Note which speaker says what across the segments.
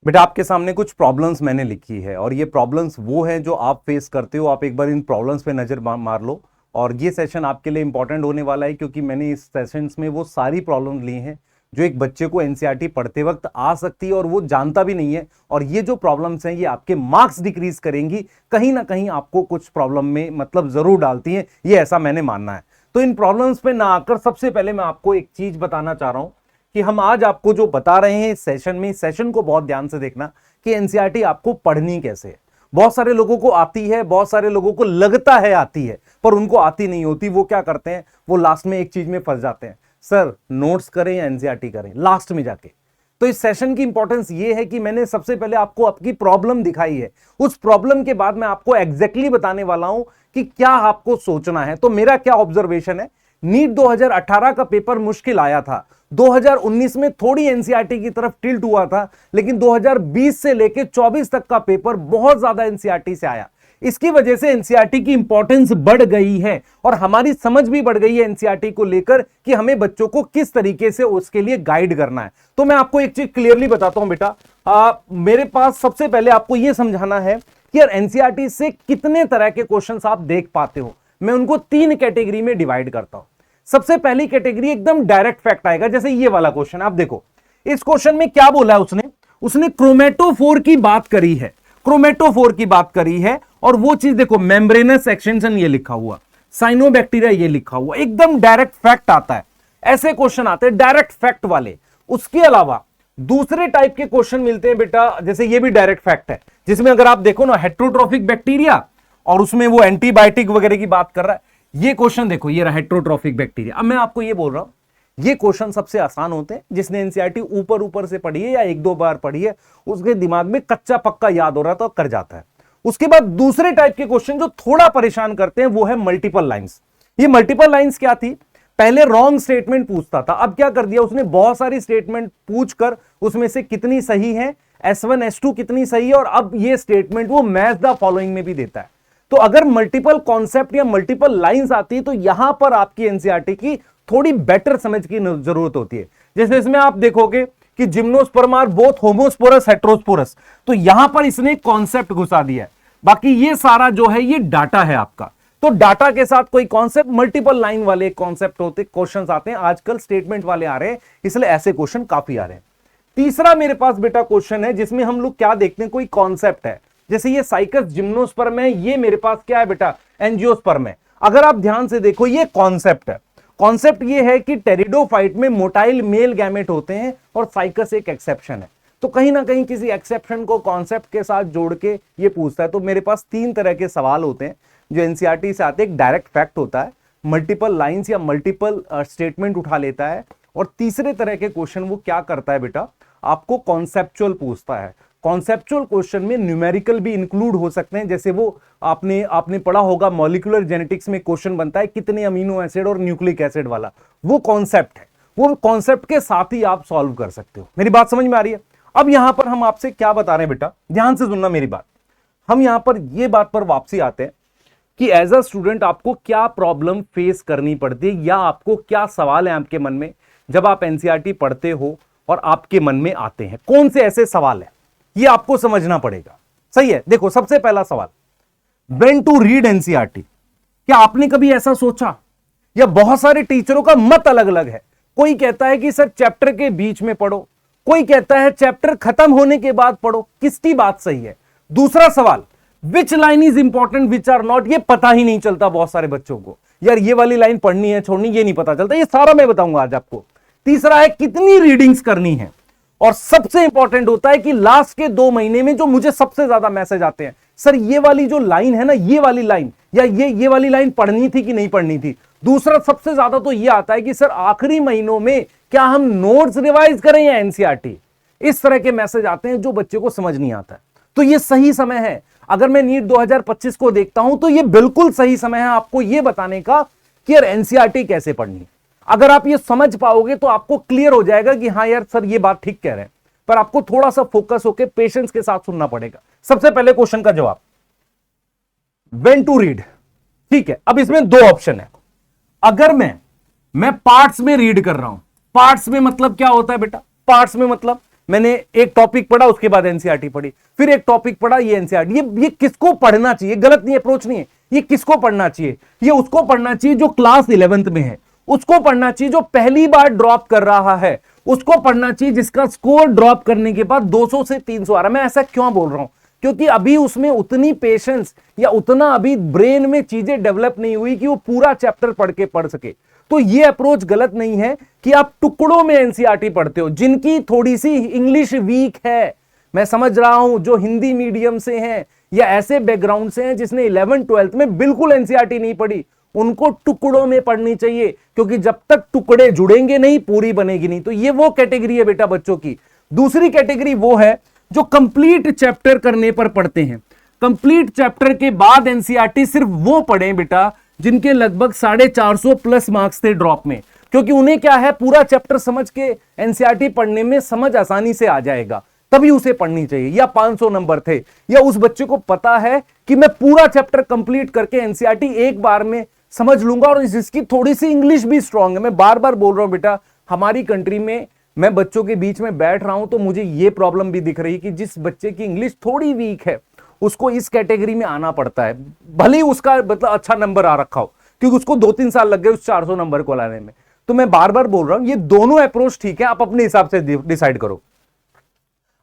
Speaker 1: बेटा आपके सामने कुछ प्रॉब्लम्स मैंने लिखी है और ये प्रॉब्लम्स वो हैं जो आप फेस करते हो। आप एक बार इन प्रॉब्लम्स पे नजर मार लो। और ये सेशन आपके लिए इंपॉर्टेंट होने वाला है क्योंकि मैंने इस सेशंस में वो सारी प्रॉब्लम ली हैं जो एक बच्चे को एनसीईआरटी पढ़ते वक्त आ सकती है और वो जानता भी नहीं है। और ये जो प्रॉब्लम्स हैं ये आपके मार्क्स डिक्रीज करेंगी, कहीं ना कहीं आपको कुछ प्रॉब्लम में मतलब जरूर डालती हैं, ये ऐसा मैंने मानना है। तो इन प्रॉब्लम्स पे ना आकर सबसे पहले मैं आपको एक चीज बताना चाह रहा हूं कि हम आज आपको जो बता रहे हैं इस सेशन में, इस सेशन को बहुत ध्यान से देखना कि एनसीईआरटी आपको पढ़नी कैसे है। बहुत सारे लोगों को आती है, बहुत सारे लोगों को लगता है आती है, पर उनको आती नहीं होती। वो क्या करते हैं, वो लास्ट में एक चीज में फंस जाते हैं, सर नोट्स करें या एनसीईआरटी करें लास्ट में जाके। तो इस सेशन की इंपॉर्टेंस ये है कि मैंने सबसे पहले आपको आपकी प्रॉब्लम दिखाई है, उस प्रॉब्लम के बाद मैं आपको एग्जैक्टली बताने वाला हूं कि क्या आपको सोचना है। तो मेरा क्या ऑब्जर्वेशन है, नीट 2018 का पेपर मुश्किल आया था, 2019 में थोड़ी एनसीईआरटी की तरफ टिल्ट हुआ था, लेकिन 2020 से लेकर 24 तक का पेपर बहुत ज्यादा एनसीईआरटी से आया। इसकी वजह से एनसीईआरटी की इंपॉर्टेंस बढ़ गई है और हमारी समझ भी बढ़ गई है एनसीईआरटी को लेकर कि हमें बच्चों को किस तरीके से उसके लिए गाइड करना है। तो मैं आपको एक चीज क्लियरली बताता हूं बेटा, मेरे पास सबसे पहले आपको यह समझाना है कि यार एनसीईआरटी से कितने तरह के क्वेश्चंस आप देख पाते हो। मैं उनको 3 कैटेगरी में डिवाइड करता हूं। सबसे पहली कैटेगरी एकदम डायरेक्ट फैक्ट आएगा, जैसे ये वाला क्वेश्चन आप देखो। इस क्वेश्चन में क्या बोला है उसने क्रोमेटोफोर की बात करी है, क्रोमेटोफोर की बात करी है। और वो चीज देखो, मेम्ब्रेनस एक्सटेंशन ये लिखा हुआ, साइनोबैक्टीरिया ये लिखा हुआ, एकदम डायरेक्ट फैक्ट आता है। ऐसे क्वेश्चन आते हैं डायरेक्ट फैक्ट वाले। उसके अलावा दूसरे टाइप के क्वेश्चन मिलते हैं बेटा, जैसे ये भी डायरेक्ट फैक्ट है, जिसमें अगर आप देखो ना हेट्रोट्रोफिक बैक्टीरिया और उसमें वो एंटीबायोटिक वगैरह की बात कर रहा है। ये क्वेश्चन देखो, ये रहा हेट्रोट्रोफिक बैक्टीरिया। अब मैं आपको ये बोल रहा हूं, ये क्वेश्चन सबसे आसान होते हैं। जिसने एनसीईआरटी ऊपर ऊपर से पढ़ी है या 1-2 बार पढ़ी है, उसके दिमाग में कच्चा पक्का याद हो रहा तो कर जाता है। उसके बाद दूसरे टाइप के क्वेश्चन जो थोड़ा परेशान करते हैं वो है मल्टीपल लाइंस। ये मल्टीपल लाइंस क्या थी, पहले रॉन्ग स्टेटमेंट पूछता था, अब क्या कर दिया उसने, बहुत सारी स्टेटमेंट पूछकर उसमें से कितनी सही है, S1 S2 कितनी सही है, और अब ये स्टेटमेंट वो मैच द फॉलोइंग में भी देता है। तो अगर मल्टीपल कॉन्सेप्ट या मल्टीपल लाइंस आती है तो यहां पर आपकी एनसीईआरटी की थोड़ी बेटर समझ की जरूरत होती है। जैसे इसमें आप देखोगे कि gymnosperm are both homosporous heterosporous, तो यहां पर इसने कॉन्सेप्ट घुसा दिया है। बाकी ये सारा जो है ये डाटा है आपका, तो डाटा के साथ कोई कॉन्सेप्ट, मल्टीपल लाइन वाले कॉन्सेप्ट होते, क्वेश्चंस आते हैं। आजकल स्टेटमेंट वाले आ रहे हैं, इसलिए ऐसे क्वेश्चन काफी आ रहे हैं। तीसरा मेरे पास बेटा क्वेश्चन है जिसमें हम लोग क्या देखते हैं, कोई कॉन्सेप्ट है, जैसे ये साइकस जिम्नोस्पर्म है, ये मेरे पास क्या है बेटा, एंजियोस्पर्म है। अगर आप ध्यान से देखो ये कॉन्सेप्ट है। कॉन्सेप्ट ये है कि टेरिडोफाइट में मोटाइल मेल गैमेट होते हैं और साइकस एक एक्सेप्शन है। तो कहीं ना कहीं किसी एक्सेप्शन को कॉन्सेप्ट के साथ जोड़ के ये पूछता है। तो मेरे पास 3 तरह के सवाल होते हैं जो एनसीईआरटी से आते हैं। एक डायरेक्ट फैक्ट होता है, मल्टीपल लाइंस या मल्टीपल स्टेटमेंट उठा लेता है, और तीसरे तरह के क्वेश्चन वो क्या करता है बेटा, आपको कॉन्सेप्चुअल पूछता है। कॉन्सेप्चुअल क्वेश्चन में न्यूमेरिकल भी इंक्लूड हो सकते हैं, जैसे वो आपने पढ़ा होगा मॉलिक्यूलर जेनेटिक्स में क्वेश्चन बनता है कितने अमीनो एसिड और न्यूक्लिक एसिड वाला, वो कॉन्सेप्ट है। वो कॉन्सेप्ट के साथ ही आप सॉल्व कर सकते हो। मेरी बात समझ में आ रही है? अब यहां पर हम आपसे क्या बता रहे हैं बेटा, ध्यान से सुनना मेरी बात। हम यहां पर ये बात पर वापसी आते हैं कि एज अ स्टूडेंट आपको क्या प्रॉब्लम फेस करनी पड़ती है या आपको क्या सवाल है आपके मन में जब आप एनसीईआरटी पढ़ते हो और आपके मन में आते हैं, कौन से ऐसे सवाल है, ये आपको समझना पड़ेगा। सही है? देखो सबसे पहला सवाल, व्हेन टू रीड एनसीईआरटी। क्या आपने कभी ऐसा सोचा, या बहुत सारे टीचरों का मत अलग अलग है। कोई कहता है कि सर चैप्टर के बीच में पढ़ो, कोई कहता है चैप्टर खत्म होने के बाद पढ़ो। किसकी बात सही है? दूसरा सवाल, which line is important which are not. ये पता ही नहीं चलता बहुत सारे बच्चों को, यार ये वाली लाइन पढ़नी है छोड़नी, ये नहीं पता चलता। ये सारा मैं बताऊंगा आज आपको। तीसरा है कितनी रीडिंग्स करनी है, और सबसे इंपॉर्टेंट होता है कि लास्ट के 2 महीने में जो मुझे सबसे ज्यादा मैसेज आते हैं, सर ये वाली जो लाइन है ना, ये वाली लाइन या ये वाली लाइन पढ़नी थी कि नहीं पढ़नी थी। दूसरा सबसे ज्यादा तो ये आता है कि सर आखिरी महीनों में क्या हम नोट्स रिवाइज करें या एनसीईआरटी। इस तरह के मैसेज आते हैं जो बच्चे को समझ नहीं आता है। तो ये सही समय है, अगर मैं नीट 2025 को देखता हूं तो ये बिल्कुल सही समय है आपको ये बताने का कि यार एनसीईआरटी कैसे पढ़नी है। अगर आप ये समझ पाओगे तो आपको क्लियर हो जाएगा कि हाँ यार सर ये बात ठीक कह रहे हैं, पर आपको थोड़ा सा फोकस होकर पेशेंस के साथ सुनना पड़ेगा। सबसे पहले क्वेश्चन का जवाब, व्हेन टू रीड। ठीक है, अब इसमें 2 ऑप्शन है। अगर मैं पार्ट्स में रीड कर रहा हूं, पार्ट्स में मतलब क्या होता है बेटा, पार्ट्स में मतलब मैंने एक टॉपिक पढ़ा, उसके बाद एनसीईआरटी पढ़ी, फिर एक टॉपिक पढ़ा, ये एनसीईआरटी। ये किसको पढ़ना चाहिए? गलत नहीं, अप्रोच नहीं है। ये किसको पढ़ना चाहिए? ये उसको पढ़ना चाहिए जो क्लास 11th में है, उसको पढ़ना चाहिए जो पहली बार ड्रॉप कर रहा है, उसको पढ़ना चाहिए जिसका स्कोर ड्रॉप करने के बाद 200 से 300 आ रहा है। मैं ऐसा क्यों बोल रहा हूं? क्योंकि अभी उसमें उतनी पेशेंस या उतना अभी ब्रेन में चीजें डेवलप नहीं हुई कि वो पूरा चैप्टर पढ़ सके। तो ये अप्रोच गलत नहीं है कि आप टुकड़ों में एनसीईआरटी पढ़ते हो। जिनकी थोड़ी सी इंग्लिश वीक है, मैं समझ रहा हूं, जो हिंदी मीडियम से हैं या ऐसे बैकग्राउंड से हैं जिसने 11th 12th में बिल्कुल एनसीईआरटी नहीं पढ़ी, उनको टुकड़ों में पढ़नी चाहिए, क्योंकि जब तक टुकड़े जुड़ेंगे नहीं पूरी बनेगी नहीं। तो ये वो कैटेगरी है बेटा बच्चों की। दूसरी कैटेगरी वो है जो कंप्लीट चैप्टर करने पर पढ़ते हैं। कंप्लीट चैप्टर के बाद एनसीईआरटी सिर्फ वो पढ़ें बेटा जिनके लगभग 450 प्लस मार्क्स थे ड्रॉप में, क्योंकि उन्हें क्या है, पूरा चैप्टर समझ के एनसीईआरटी पढ़ने में समझ आसानी से आ जाएगा, तभी उसे पढ़नी चाहिए। या 500 नंबर थे, या उस बच्चे को पता है कि मैं पूरा चैप्टर कंप्लीट करके एनसीईआरटी एक बार में समझ लूंगा, और जिसकी थोड़ी सी इंग्लिश भी स्ट्रांग है। मैं बार बार बोल रहा हूं बेटा, हमारी कंट्री में मैं बच्चों के बीच में बैठ रहा हूं तो मुझे यह प्रॉब्लम भी दिख रही है कि जिस बच्चे की इंग्लिश थोड़ी वीक है उसको इस कैटेगरी में आना पड़ता है, भले ही उसका मतलब अच्छा नंबर आ रखा हो, क्योंकि उसको 2-3 साल लग गए उस 400 नंबर को लाने में। तो मैं बार बार बोल रहा हूं, ये दोनों अप्रोच ठीक है, आप अपने हिसाब से डिसाइड करो।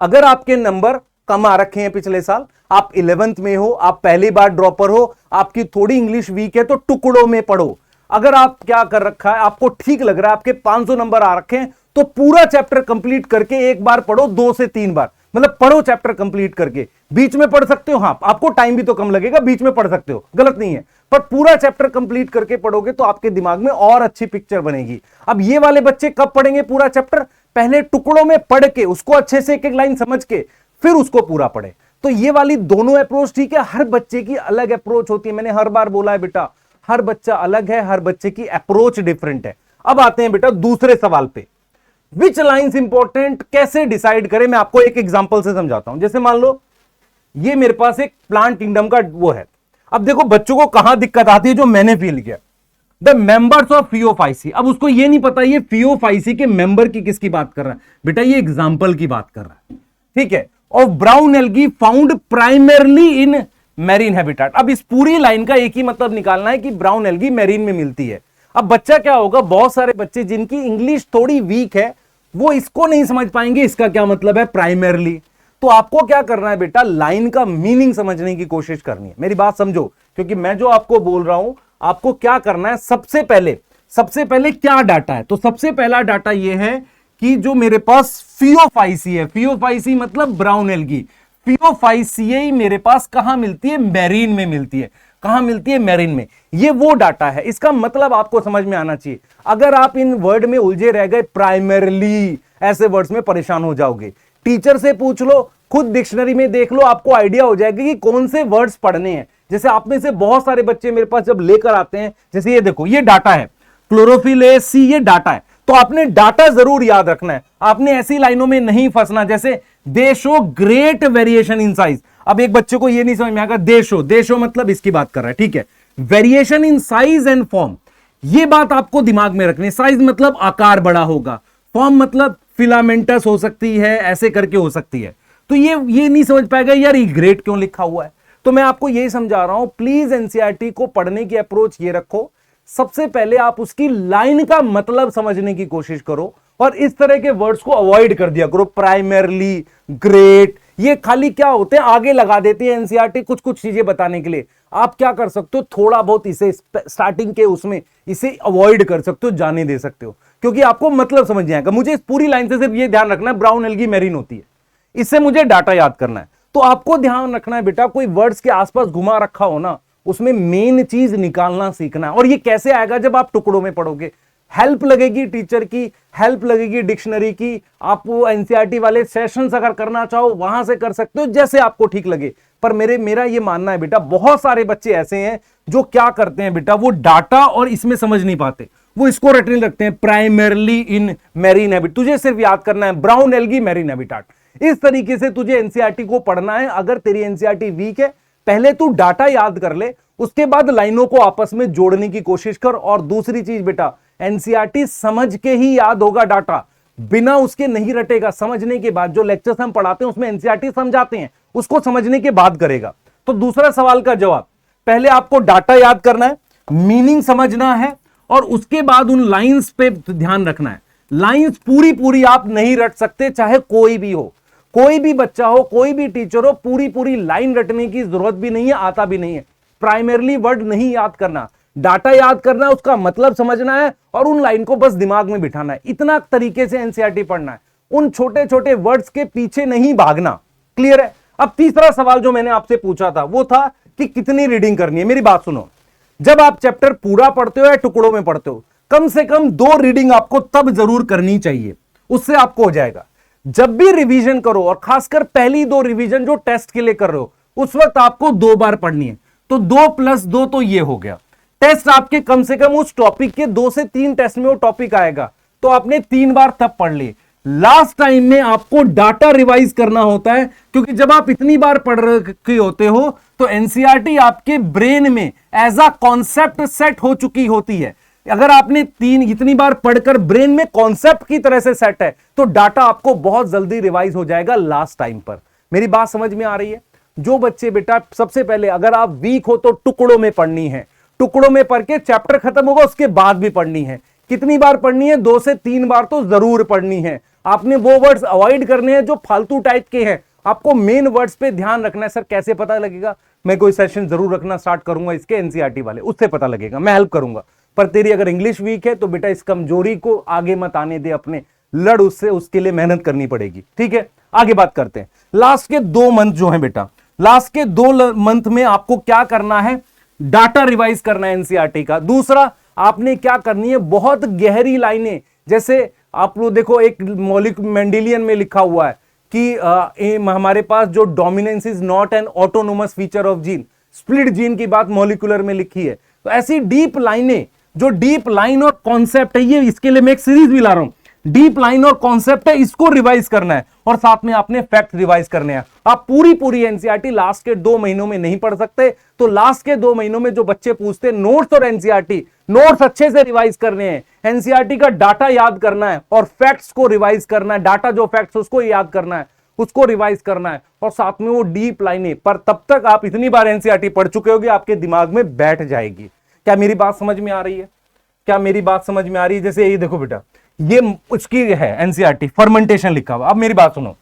Speaker 1: अगर आपके नंबर कम आ रखे हैं पिछले साल, आप 11th में हो, आप पहली बार ड्रॉपर हो, आपकी थोड़ी इंग्लिश वीक है, तो टुकड़ों में पढ़ो। अगर आप क्या कर रखा है, आपको ठीक लग रहा है, आपके 500 नंबर आ रखे हैं, तो पूरा चैप्टर कंप्लीट करके एक बार पढ़ो, 2 से 3 बार, मतलब पढ़ो चैप्टर कंप्लीट करके। बीच में पढ़ सकते हो, हाँ आपको टाइम भी तो कम लगेगा, बीच में पढ़ सकते हो, गलत नहीं है, पर पूरा चैप्टर कंप्लीट करके पढ़ोगे तो आपके दिमाग में और अच्छी पिक्चर बनेगी। अब ये वाले बच्चे कब पढ़ेंगे पूरा चैप्टर? पहले टुकड़ों में पढ़ के, उसको अच्छे से एक एक लाइन समझ के फिर उसको पूरा पढ़े। तो ये वाली दोनों अप्रोच ठीक है। हर बच्चे की अलग अप्रोच होती है, मैंने हर बार बोला है बेटा, हर बच्चा अलग है, हर बच्चे की अप्रोच डिफरेंट है। अब आते हैं बेटा दूसरे सवाल पे, विच लाइन्स इंपॉर्टेंट, कैसे डिसाइड करें? मैं आपको एक एग्जांपल से समझाता हूं। जैसे मान लो ये मेरे पास एक प्लांट किंगडम का वो है। अब देखो बच्चों को कहां दिक्कत आती है, जो मैंने फील किया, द मेंबर्स ऑफ फियोफाइसी। अब उसको ये नहीं पता ये फियोफाइसी के मेंबर की किसकी बात कर रहा है, बेटा ये एग्जांपल की बात कर रहा है, ठीक है। Of brown algae found primarily in marine habitat. अब इस पूरी लाइन का एक ही मतलब निकालना है कि ब्राउन एल्गी मैरीन में मिलती है। अब बच्चा क्या होगा, बहुत सारे बच्चे जिनकी इंग्लिश थोड़ी वीक है वो इसको नहीं समझ पाएंगे, इसका क्या मतलब है प्राइमरली। तो आपको क्या करना है बेटा, लाइन का मीनिंग समझने की कोशिश करनी है। मेरी बात समझो, क्योंकि मैं जो आपको बोल रहा हूं, आपको क्या करना है, सबसे पहले क्या डाटा है। तो सबसे पहला डाटा यह है कि जो मेरे पास फियोफाइसी है, फियोफाइसी मतलब ब्राउन एल्गी, फियोफाइसियाई मेरे पास कहां मिलती है, मैरीन में मिलती है। कहां मिलती है, मैरीन में। ये वो डाटा है, इसका मतलब आपको समझ में आना चाहिए। अगर आप इन वर्ड में उलझे रह गए, प्राइमरली ऐसे वर्ड्स में परेशान हो जाओगे। टीचर से पूछ लो, खुद डिक्शनरी में देख लो, आपको आइडिया हो जाएगा कि कौन से वर्ड्स पढ़ने हैं। जैसे आप में से बहुत सारे बच्चे मेरे पास जब लेकर आते हैं, जैसे ये देखो, ये डाटा है, क्लोरोफिल ए सी, ये डाटा है, तो आपने डाटा जरूर याद रखना है। आपने ऐसी लाइनों में नहीं फंसना जैसे दे show great variation in size. अब एक बच्चे को ये नहीं समझ में आएगा, दे शो मतलब इसकी बात कर रहा है, ठीक है। Variation in size and form, ये बात आपको दिमाग में रखनी है। साइज मतलब आकार बड़ा होगा, फॉर्म मतलब फिलामेंटस हो सकती है, ऐसे करके हो सकती है। तो ये नहीं समझ पाएगा यार ये ग्रेट क्यों लिखा हुआ है। तो मैं आपको यही समझा रहा हूं, प्लीज एनसीईआरटी को पढ़ने की अप्रोच ये रखो, सबसे पहले आप उसकी लाइन का मतलब समझने की कोशिश करो और इस तरह के वर्ड्स को अवॉइड कर दिया करो। प्राइमरली, ग्रेट, ये खाली क्या होते हैं, आगे लगा देते हैं एनसीईआरटी कुछ कुछ चीजें बताने के लिए। आप क्या कर सकते हो, थोड़ा बहुत इसे स्टार्टिंग के उसमें इसे अवॉइड कर सकते हो, जाने दे सकते हो, क्योंकि आपको मतलब समझ नहीं आएगा। मुझे इस पूरी लाइन से सिर्फ ये ध्यान रखना है ब्राउन एल्गी मैरीन होती है, इससे मुझे डाटा याद करना है। तो आपको ध्यान रखना है बेटा, कोई वर्ड्स के आसपास घुमा रखा हो ना, उसमें मेन चीज निकालना सीखना है। और ये कैसे आएगा, जब आप टुकड़ों में पढ़ोगे। हेल्प लगेगी टीचर की, हेल्प लगेगी डिक्शनरी की। आप वो एनसीईआरटी वाले सेशंस अगर करना चाहो वहां से कर सकते हो, जैसे आपको ठीक लगे। पर मेरा ये मानना है बेटा, बहुत सारे बच्चे ऐसे हैं जो क्या करते हैं बेटा, वो डाटा और इसमें समझ नहीं पाते, वो इसको रटने लगते हैं, प्राइमरली इन मैरीन हैबिट। तुझे सिर्फ याद करना है ब्राउन एल्गी मैरीन हैबिटाट। इस तरीके से तुझे एनसीईआरटी को पढ़ना है। अगर तेरी एनसीईआरटी वीक है, पहले तू डाटा याद कर ले, उसके बाद लाइनों को आपस में जोड़ने की कोशिश कर। और दूसरी चीज बेटा, एनसीईआरटी समझ के ही याद होगा डाटा। बिना उसके नहीं रटेगा, समझने के बाद। जो लेक्चर्स हम पढ़ाते हैं उसमें एनसीईआरटी समझाते हैं, उसको समझने के बाद करेगा। तो दूसरा सवाल का जवाब, पहले आपको डाटा याद करना है, मीनिंग समझना है, और उसके बाद उन लाइंस पे ध्यान रखना है। लाइंस पूरी पूरी आप नहीं रट सकते, चाहे कोई भी हो, कोई भी बच्चा हो, कोई भी टीचर हो, पूरी पूरी लाइन रटने की जरूरत भी नहीं है, आता भी नहीं है। प्राइमरली वर्ड नहीं याद करना, डाटा याद करना है, उसका मतलब समझना है और उन लाइन को बस दिमाग में बिठाना है। इतना तरीके से एनसीईआरटी पढ़ना है, उन छोटे छोटे वर्ड्स के पीछे नहीं भागना। क्लियर है? अब तीसरा सवाल जो मैंने आपसे पूछा था वो था कि कितनी रीडिंग करनी है। मेरी बात सुनो, जब आप चैप्टर पूरा पढ़ते हो या टुकड़ों में पढ़ते हो, कम से कम 2 रीडिंग आपको तब जरूर करनी चाहिए, उससे आपको हो जाएगा। जब भी रिवीजन करो, और खासकर पहली 2 रिवीजन जो टेस्ट के लिए कर रहे हो, उस वक्त आपको 2 बार पढ़नी है। तो 2 + 2 तो ये हो गया। टेस्ट आपके कम से कम उस टॉपिक के 2 से 3 टेस्ट में वो टॉपिक आएगा, तो आपने 3 बार तब पढ़ ली। लास्ट टाइम में आपको डाटा रिवाइज करना होता है, क्योंकि जब आप इतनी बार पढ़ रहे होते हो तो एनसीईआरटी आपके ब्रेन में एज अ कॉन्सेप्ट सेट हो चुकी होती है। अगर आपने इतनी बार पढ़कर ब्रेन में कॉन्सेप्ट की तरह से सेट है, तो डाटा आपको बहुत जल्दी रिवाइज हो जाएगा लास्ट टाइम पर। मेरी बात समझ में आ रही है? जो बच्चे बेटा, सबसे पहले अगर आप वीक हो तो टुकड़ों में पढ़नी है, टुकड़ों में पढ़ के चैप्टर खत्म होगा उसके बाद भी पढ़नी है। कितनी बार पढ़नी है? 2 से 3 बार तो जरूर पढ़नी है। आपने वो वर्ड्स अवॉइड करने हैं जो फालतू टाइप के हैं, आपको मेन वर्ड्स पे ध्यान रखना है। सर कैसे पता लगेगा? मैं कोई सेशन जरूर रखना स्टार्ट करूंगा इसके एनसीईआरटी वाले, उससे पता लगेगा, मैं हेल्प करूंगा। पर तेरी अगर इंग्लिश वीक है तो बेटा इस कमजोरी को आगे मत आने दे, अपने लड़ उससे, उसके लिए मेहनत करनी पड़ेगी। ठीक है, आगे बात करते हैं। लास्ट के 2 मंथ जो है बेटा, लास्ट के 2 मंथ में आपको क्या करना है? डाटा रिवाइज करना है एनसीईआरटी का। दूसरा, आपने क्या करनी है? बहुत गहरी लाइनें, जैसे आप लोग देखो एक मेंडेलियन में लिखा हुआ है कि हमारे पास जो dominance is not an autonomous feature of gene, split gene की बात मॉलिक्यूलर में लिखी है। तो ऐसी डीप लाइनें, जो डीप लाइन और कॉन्सेप्ट है, ये इसके लिए मैं एक सीरीज भी ला रहा हूं। डीप लाइन और कॉन्सेप्ट है, इसको रिवाइज करना है, और साथ में आपने फैक्ट रिवाइज करने हैं। आप पूरी पूरी एनसीईआरटी लास्ट के 2 महीनों में नहीं पढ़ सकते, तो लास्ट के 2 महीनों में जो बच्चे पूछते हैं नोट्स और एनसीईआरटी, नोट्स अच्छे से रिवाइज करने हैं, एनसीईआरटी का डाटा याद करना है और फैक्ट्स को रिवाइज करना है। डाटा जो फैक्ट्स उसको याद करना है, उसको रिवाइज करना है, और साथ में वो डीप लाइनें। पर तब तक आप इतनी बार एनसीईआरटी पढ़ चुके होगे, आपके दिमाग में बैठ जाएगी। क्या मेरी बात समझ में आ रही है? क्या मेरी बात समझ में आ रही है? जैसे ये देखो बेटा, ये उसकी है एनसीईआरटी, फर्मेंटेशन लिखा हुआ। अब मेरी बात सुनो,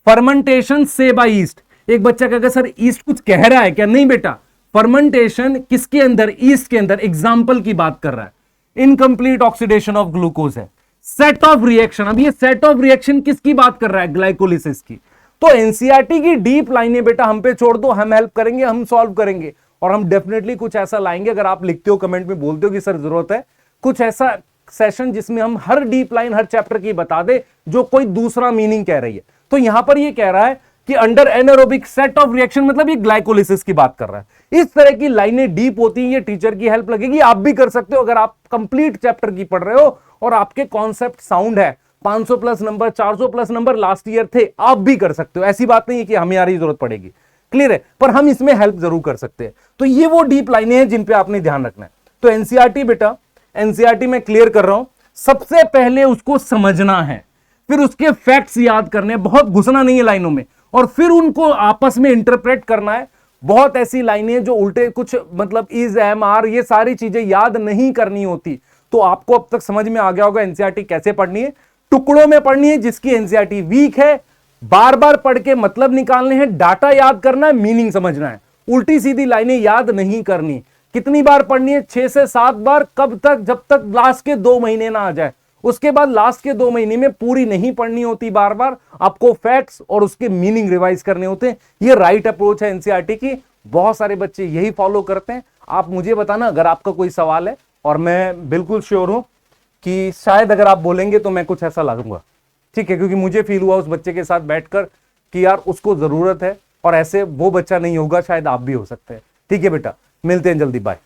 Speaker 1: फर्मेंटेशन से बाय ईस्ट। एक बच्चा कहेगा सर ईस्ट कुछ कह रहा है क्या? नहीं बेटा, फर्मेंटेशन किसके अंदर? ईस्ट के अंदर। एग्जाम्पल की बात कर रहा है, इनकंप्लीट ऑक्सीडेशन ऑफ ग्लूकोज है, सेट ऑफ रिएक्शन। अब ये सेट ऑफ रिएक्शन किसकी बात कर रहा है? ग्लाइकोलिसिस की। तो एनसीईआरटी की डीप लाइनें बेटा हम पे छोड़ दो, हम हेल्प करेंगे, हम सॉल्व करेंगे, और हम डेफिनेटली कुछ ऐसा लाएंगे। अगर आप लिखते हो कमेंट में, बोलते हो कि सर जरूरत है कुछ ऐसा सेशन जिसमें हम हर डीप लाइन हर चैप्टर की बता दे जो कोई दूसरा मीनिंग कह रही है। तो यहां पर ये कह रहा है कि under anaerobic set of reaction, मतलब ये ग्लाइकोलिसिस की बात कर रहा है। इस तरह की लाइनें डीप होती हैं, ये टीचर की हेल्प लगेगी। आप भी कर सकते हो अगर आप कंप्लीट चैप्टर की पढ़ रहे हो और आपके कॉन्सेप्ट साउंड है। 500+ नंबर, 400+ नंबर लास्ट ईयर थे, आप भी कर सकते हो। ऐसी बात नहीं है कि हमारी जरूरत पड़ेगी, क्लियर है, पर हम इसमें हेल्प जरूर कर सकते हैं। तो ये वो डीप लाइनें हैं जिन पे आपने ध्यान रखना है। तो एनसीईआरटी बेटा, एनसीईआरटी में क्लियर कर रहा हूं, सबसे पहले उसको समझना है, फिर उसके फैक्ट्स याद करने हैं, बहुत घुसना नहीं है लाइनों में, और फिर उनको आपस में इंटरप्रेट करना है। बहुत ऐसी लाइनें जो उल्टे कुछ मतलब इज, एम, आर, ये सारी चीजें याद नहीं करनी होती। तो आपको अब तक समझ में आ गया होगा एनसीईआरटी कैसे पढ़नी है। टुकड़ों में पढ़नी है, जिसकी एनसीईआरटी वीक है, बार बार पढ़ के मतलब निकालने हैं, डाटा याद करना है, मीनिंग समझना है, उल्टी सीधी लाइनें याद नहीं करनी। कितनी बार पढ़नी है? 6 से 7 बार। कब तक? जब तक लास्ट के 2 महीने ना आ जाए। उसके बाद लास्ट के 2 महीने में पूरी नहीं पढ़नी होती बार बार, आपको फैक्ट्स और उसके मीनिंग रिवाइज करने होते हैं। ये राइट अप्रोच है एनसीईआरटी की, बहुत सारे बच्चे यही फॉलो करते हैं। आप मुझे बताना अगर आपका कोई सवाल है, और मैं बिल्कुल श्योर हूं कि शायद अगर आप बोलेंगे तो मैं कुछ ऐसा लाऊंगा, ठीक है, क्योंकि मुझे फील हुआ उस बच्चे के साथ बैठकर कि यार उसको जरूरत है, और ऐसे वो बच्चा नहीं होगा, शायद आप भी हो सकते हैं। ठीक है बेटा, मिलते हैं जल्दी, बाय।